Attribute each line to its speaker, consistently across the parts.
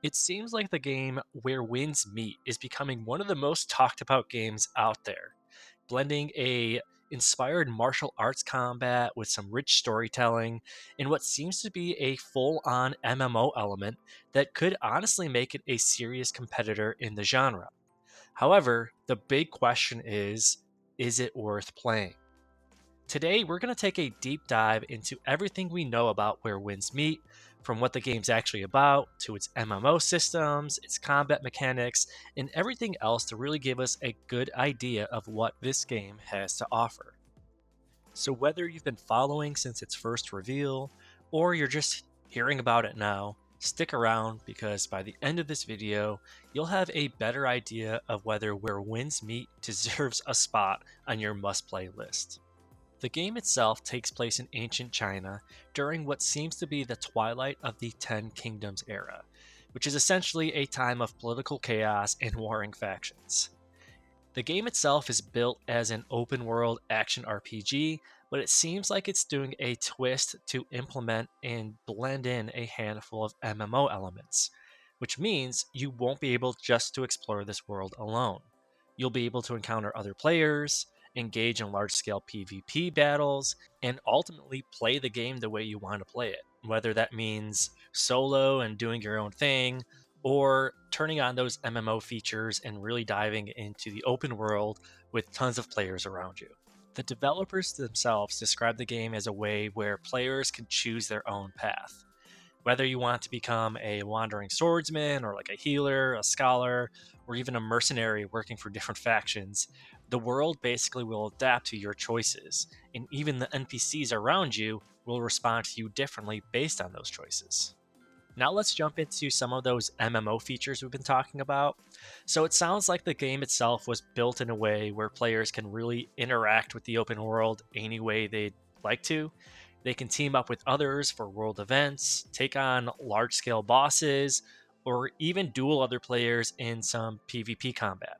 Speaker 1: It seems like the game Where Winds Meet is becoming one of the most talked about games out there, blending a inspired martial arts combat with some rich storytelling and what seems to be a full-on MMO element that could honestly make it a serious competitor in the genre. However, the big question is it worth playing? Today, we're going to take a deep dive into everything we know about Where Winds Meet, from what the game's actually about, to its MMO systems, its combat mechanics, and everything else to really give us a good idea of what this game has to offer. So, whether you've been following since its first reveal, or you're just hearing about it now, stick around because by the end of this video, you'll have a better idea of whether Where Winds Meet deserves a spot on your must play list. The game itself takes place in ancient China during what seems to be the twilight of the Ten Kingdoms era, which is essentially a time of political chaos and warring factions. The game itself is built as an open world action RPG, but it seems like it's doing a twist to implement and blend in a handful of MMO elements, which means you won't be able just to explore this world alone. You'll be able to encounter other players, engage in large scale PvP battles, and ultimately play the game the way you want to play it, whether that means solo and doing your own thing, or turning on those MMO features and really diving into the open world with tons of players around you. The developers themselves describe the game as a way where players can choose their own path. Whether you want to become a wandering swordsman or like a healer, a scholar, or even a mercenary working for different factions, the world basically will adapt to your choices, and even the NPCs around you will respond to you differently based on those choices. Now let's jump into some of those MMO features we've been talking about. So it sounds like the game itself was built in a way where players can really interact with the open world any way they'd like to. They can team up with others for world events, take on large scale bosses, or even duel other players in some PvP combat.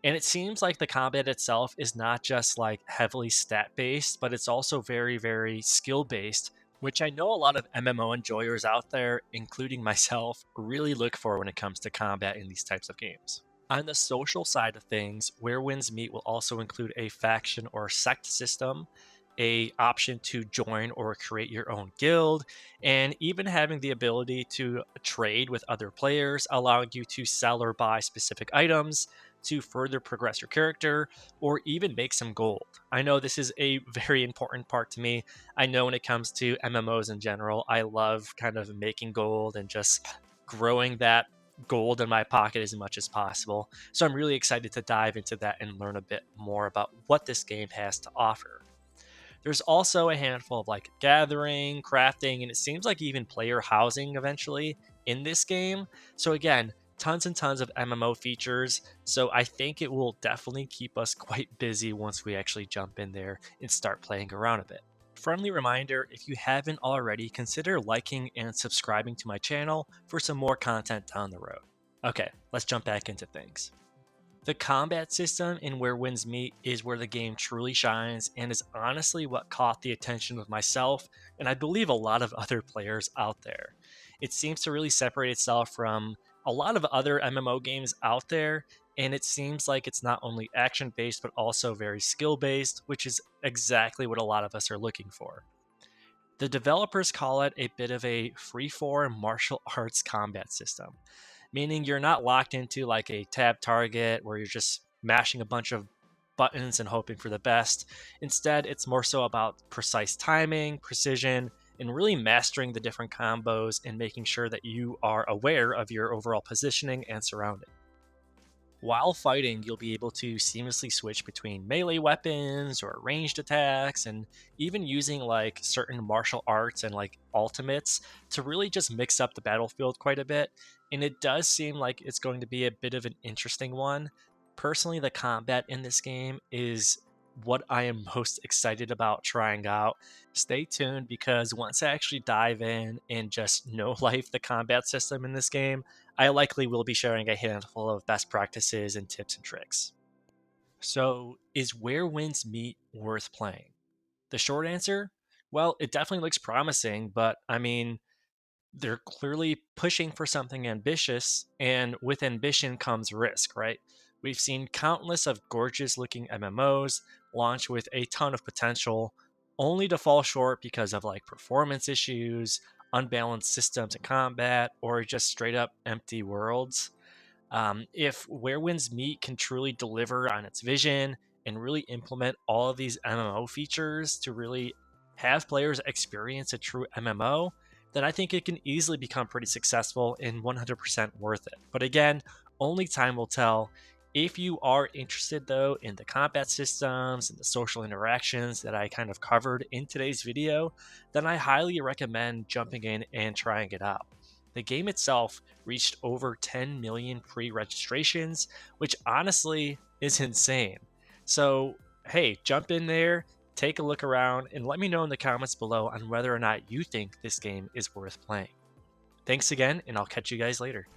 Speaker 1: And it seems like the combat itself is not just like heavily stat based, but it's also very skill based, which I know a lot of MMO enjoyers out there, including myself, really look for when it comes to combat in these types of games. On the social side of things, Where Winds Meet will also include a faction or sect system, a option to join or create your own guild, and even having the ability to trade with other players, allowing you to sell or buy specific items to further progress your character or even make some gold. I know this is a very important part to me. I know when it comes to MMOs in general, I love kind of making gold and just growing that gold in my pocket as much as possible. So I'm really excited to dive into that and learn a bit more about what this game has to offer. There's also a handful of like gathering, crafting, and it seems like even player housing eventually in this game. So again, tons and tons of MMO features. So I think it will definitely keep us quite busy once we actually jump in there and start playing around a bit. Friendly reminder, if you haven't already, consider liking and subscribing to my channel for some more content down the road. Okay, let's jump back into things. The combat system in Where Winds Meet is where the game truly shines and is honestly what caught the attention of myself and I believe a lot of other players out there. It seems to really separate itself from a lot of other MMO games out there, and it seems like it's not only action based but also very skill based, which is exactly what a lot of us are looking for. The developers call it a bit of a freeform martial arts combat system, meaning you're not locked into like a tab target where you're just mashing a bunch of buttons and hoping for the best. Instead, it's more so about precise timing, precision, and really mastering the different combos and making sure that you are aware of your overall positioning and surrounding. While fighting, you'll be able to seamlessly switch between melee weapons or ranged attacks, and even using like certain martial arts and like ultimates to really just mix up the battlefield quite a bit. And it does seem like it's going to be a bit of an interesting one. Personally, the combat in this game is what I am most excited about trying out. Stay tuned because once I actually dive in and just know life the combat system in this game, I likely will be sharing a handful of best practices and tips and tricks. So, is Where Winds Meet worth playing? The short answer? Well, it definitely looks promising, but I mean, They're clearly pushing for something ambitious, and with ambition comes risk, right? We've seen countless of gorgeous looking MMOs launch with a ton of potential, only to fall short because of like performance issues, unbalanced systems and combat, or just straight up empty worlds. If Where Winds Meet can truly deliver on its vision and really implement all of these MMO features to really have players experience a true MMO, then I think it can easily become pretty successful and 100% worth it. But again, only time will tell. If you are interested though in the combat systems and the social interactions that I kind of covered in today's video, then I highly recommend jumping in and trying it out. The game itself reached over 10 million pre registrations, which honestly is insane. So, hey, jump in there, take a look around, and let me know in the comments below on whether or not you think this game is worth playing. Thanks again, and I'll catch you guys later.